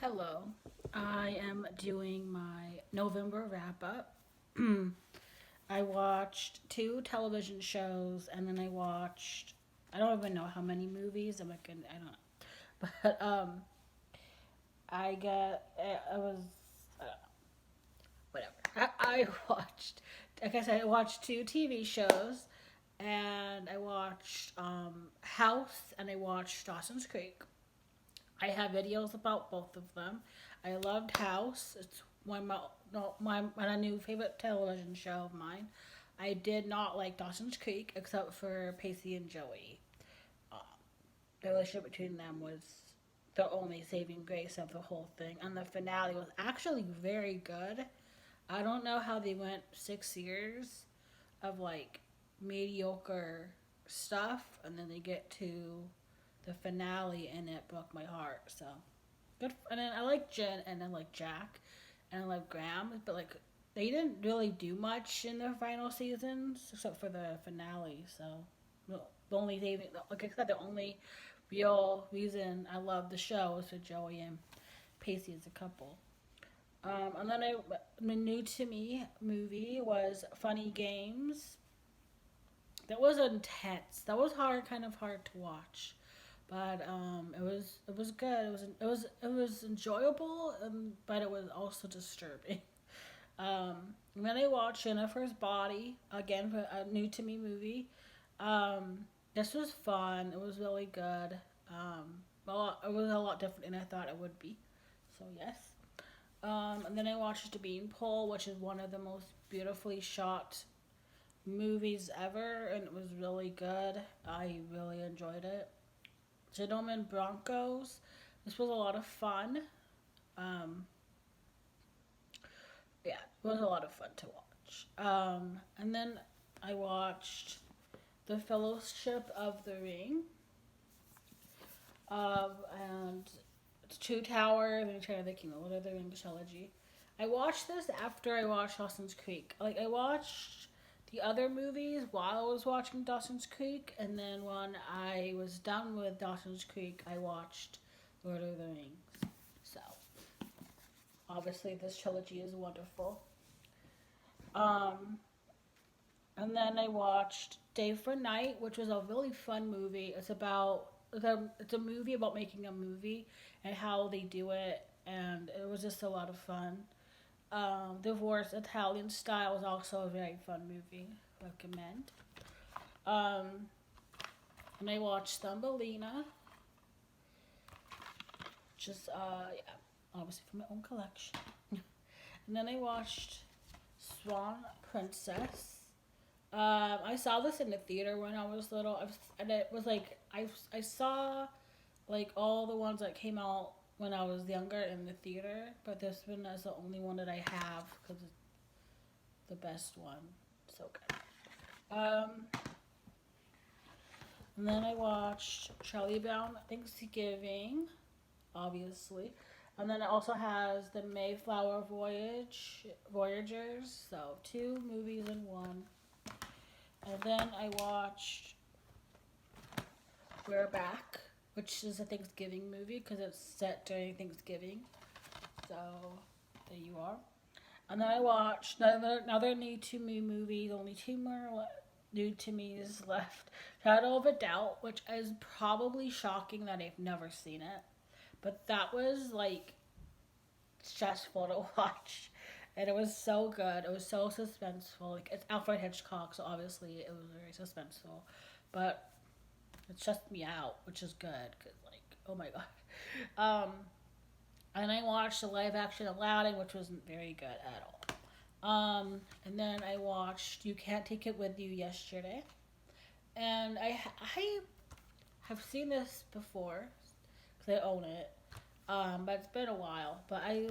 Hello. I am doing my November wrap up. I watched two television shows and then I don't even know how many movies. I don't know. But I was uh, whatever. I watched like I said I watched two TV shows and I watched House and I watched Dawson's Creek. I have videos about both of them. I loved House. It's one of my no, my new favorite television show of mine. I did not like Dawson's Creek except for Pacey and Joey. Um, the relationship between them was the only saving grace of the whole thing, and the finale was actually very good. I don't know how they went 6 years of like mediocre stuff, and then they get to the finale, and it broke my heart. So good. And then I like Jen, and I like Jack, and I like Graham, but like they didn't really do much in the final seasons except for the finale. So the only saving, like I said, the only real reason I love the show is for Joey and Pacey as a couple. And then the new to me movie was Funny Games. That was intense. That was kind of hard to watch, but it was good. It was enjoyable, but it was also disturbing. And then I watched Jennifer's Body again, for a new to me movie. This was fun. It was really good. It was a lot different than I thought it would be. So yes. And then I watched The Beanpole, which is one of the most beautifully shot movies ever, and it was really good. I really enjoyed it. Gentlemen Broncos. This was a lot of fun. Um, yeah, it was a lot of fun to watch. And then I watched The Fellowship of the Ring. And it's Two Towers and Return of the King, the Lord of the Rings trilogy. I watched this after I watched Dawson's Creek. Like I watched the other movies while I was watching Dawson's Creek, and then when I was done with Dawson's Creek, I watched Lord of the Rings. So obviously this trilogy is wonderful. Um, and then I watched Day for Night, which was a really fun movie. It's a movie about making a movie and how they do it, and it was just a lot of fun. Divorce Italian Style is also a very fun movie. Recommend. Um, and I watched Thumbelina, just yeah, obviously from my own collection. And then I watched Swan Princess. I saw this in the theater when I was little, and it was like I saw like all the ones that came out when I was younger in the theater, but this one is the only one that I have because it's the best one. So good. And then I watched Charlie Brown Thanksgiving, obviously. And then it also has the Mayflower Voyagers, so two movies in one. And then I watched We're Back, which is a Thanksgiving movie because it's set during Thanksgiving. So there you are. And then I watched another new to me movie. Only two more new to me's left. Shadow of a Doubt, which is probably shocking that I've never seen it, but that was like stressful to watch, and it was so good. It was so suspenseful. Like it's Alfred Hitchcock, so obviously it was very suspenseful, but it stressed me out, which is good because like oh my god. Um, and I watched the live action Aladdin, which wasn't very good at all. And then I watched You Can't Take It With You yesterday, and I have seen this before because I own it. But it's been a while. But I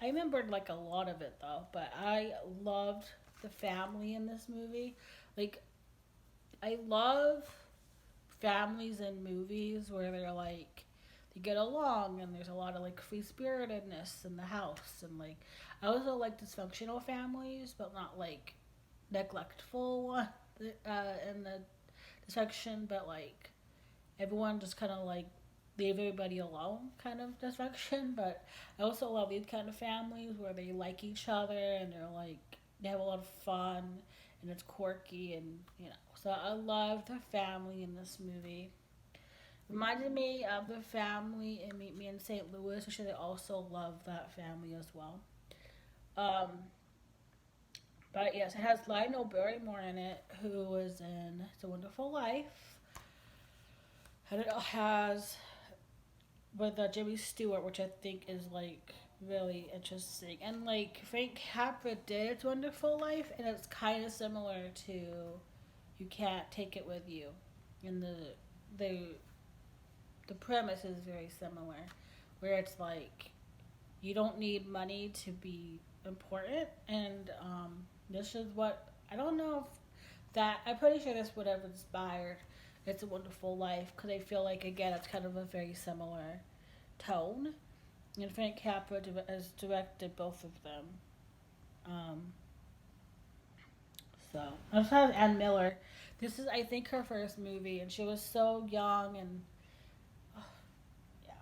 remembered like a lot of it though. But I loved the family in this movie. Like I love families in movies where they're like they get along and there's a lot of like free spiritedness in the house and like I also like dysfunctional families but not like neglectful one in the section but like everyone just kind of like leave everybody alone kind of dysfunction. But I also love these kind of families where they like each other and they're like they have a lot of fun and it's quirky and you know. So I love the family in this movie. Reminded me of the family in Meet Me in St. Louis, which I also love that family as well. Um, but yes, it has Lionel Barrymore in it, who was in It's a Wonderful Life, and it has with Jimmy Stewart, which I think is like really interesting. And like Frank Capra did It's a Wonderful Life, and it's kind of similar to You Can't Take It With You. And the the premise is very similar, where it's like you don't need money to be important, and this is what I don't know if that I'm pretty sure this would have inspired It's a Wonderful Life because I feel like again it's kind of a very similar tone. And Frank Capra has directed both of them. Um, so I also have Ann Miller. This is I think her first movie, and she was so young and yeah.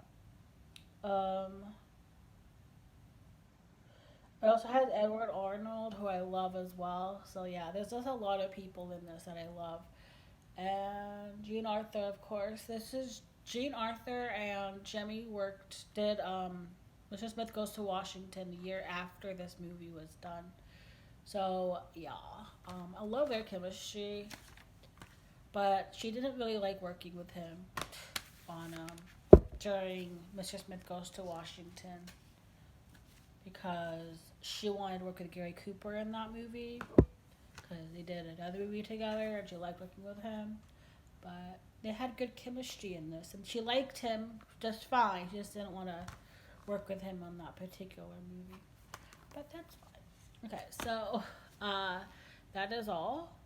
I also had Edward Arnold, who I love as well. So yeah, there's just a lot of people in this that I love. And Jean Arthur, of course. This is Jean Arthur and Jemmy did Mr. Smith Goes to Washington the year after this movie was done. So yeah, I love their chemistry, but she didn't really like working with him on during Mr. Smith Goes to Washington because she wanted to work with Gary Cooper in that movie because they did another movie together and she liked working with him. But they had good chemistry in this, and she liked him just fine. She just didn't want to work with him on that particular movie. But that's fine. Okay, so uh, that is all.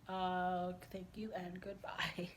Thank you and goodbye.